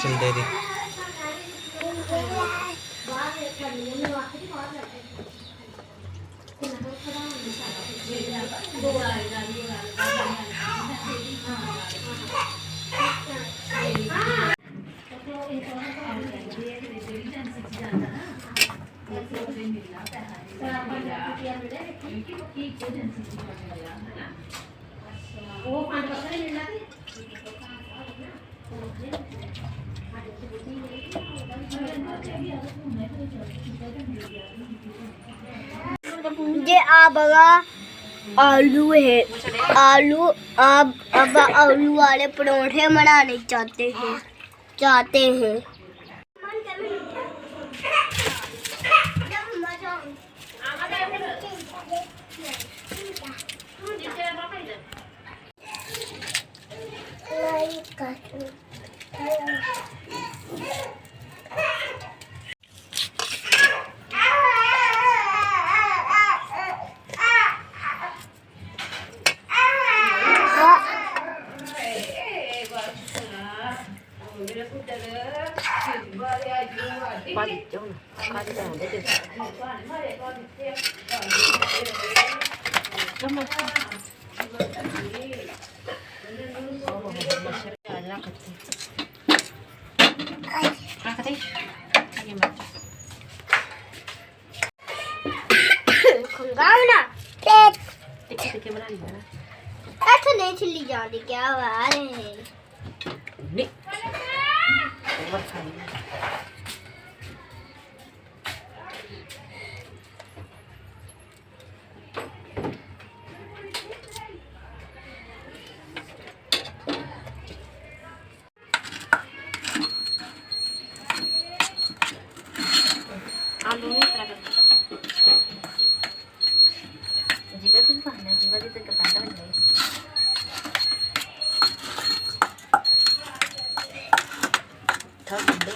चिंडे दी ये अब आलू है। आलू अब आलू वाले परोठे बनाने चाहते हैं। ऐसे नहीं छिली जाती क्या बात है। आलू नहीं तरह जीवा दिन खाना जीवा दिन का पैसा बन जाए था बंदे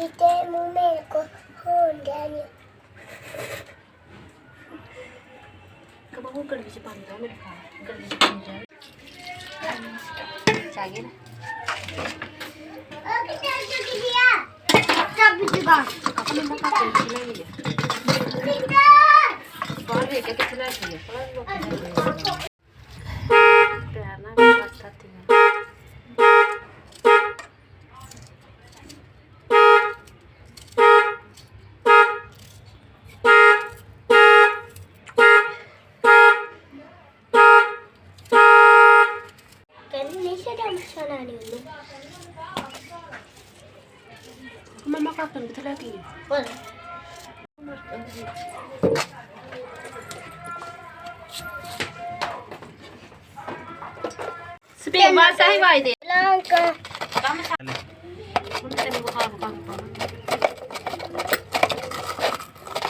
इतने मुंह मेरे को हो गया नहीं। कब वो गड्ढे से पानी दो मेरे पास गड्ढे से पानी जाए चाहिए ना सब जगह अपने मक्का चलती नहीं है बाहर लेके कितना चाहिए प्यार ना बस खाती है नहीं से मसाला नहीं होता मम्मा का अपन कितना की बोल स्पेन बात सही बात है लंका काम साले उनसे भी बुखार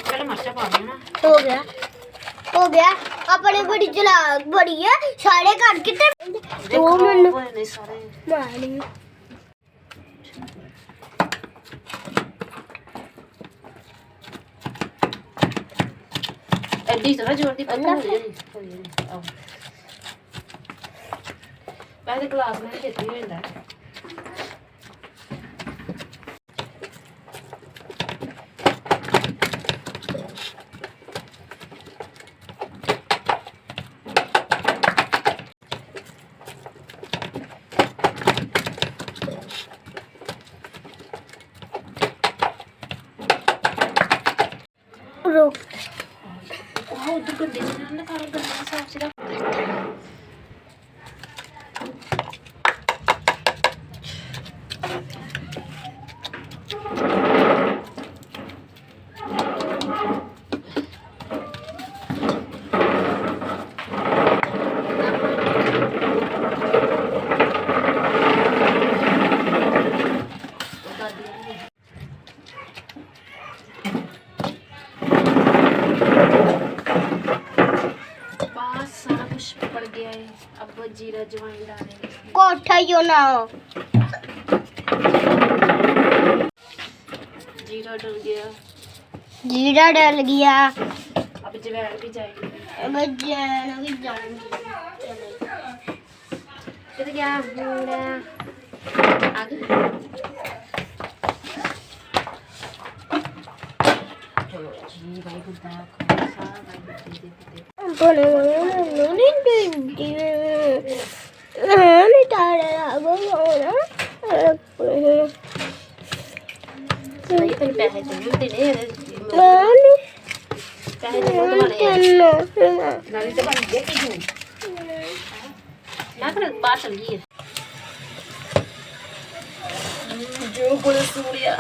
पहले मर्चा पा देना हो गया अपने बड़ी जला बड़ी है सारे काट के दो मिनट नहीं सारे मारी एडी जरा जोर दी पता नहीं आओ पहले क्लास में खेती होता है रुक वो तो गंदे से ना कारण गंदा साफ से जीरा जवाइन कोठा ही हो ना हो। जीरा डल गया। जीरा डल गया। अब जवैन भी जाएगी। अब जैन भी जाएंगे। किधर गया मुंडा? आगे। चलो जी भाई खुदा खासा भाई दे। नहीं तारे वो ना नहीं तेरे पैसे चाहिए तेरे पैसे तो नाली तो बन गया कि ना कर बाहर चल गई जो बोले सूर्या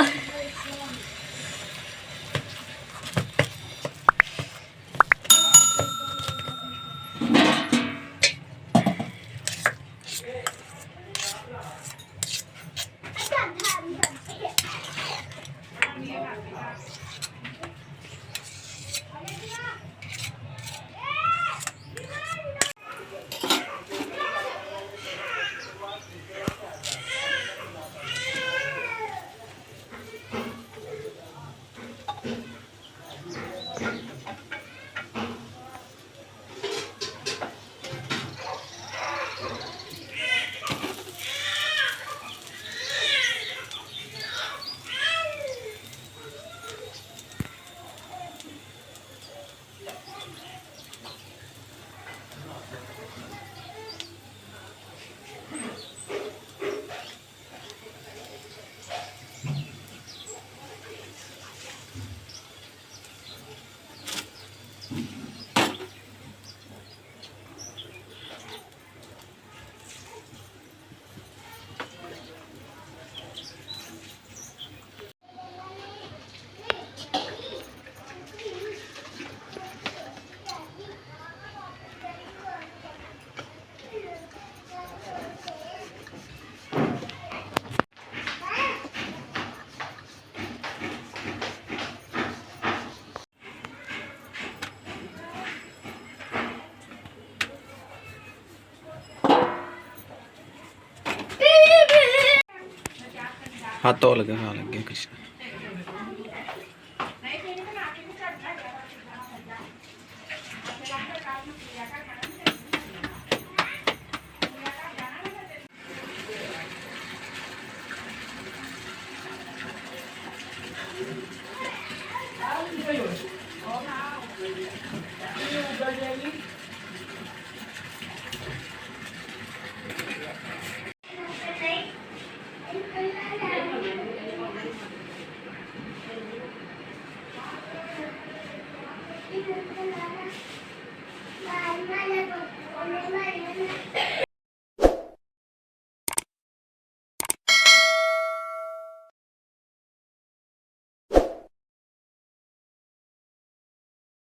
हाथ तो लगे कृष्ण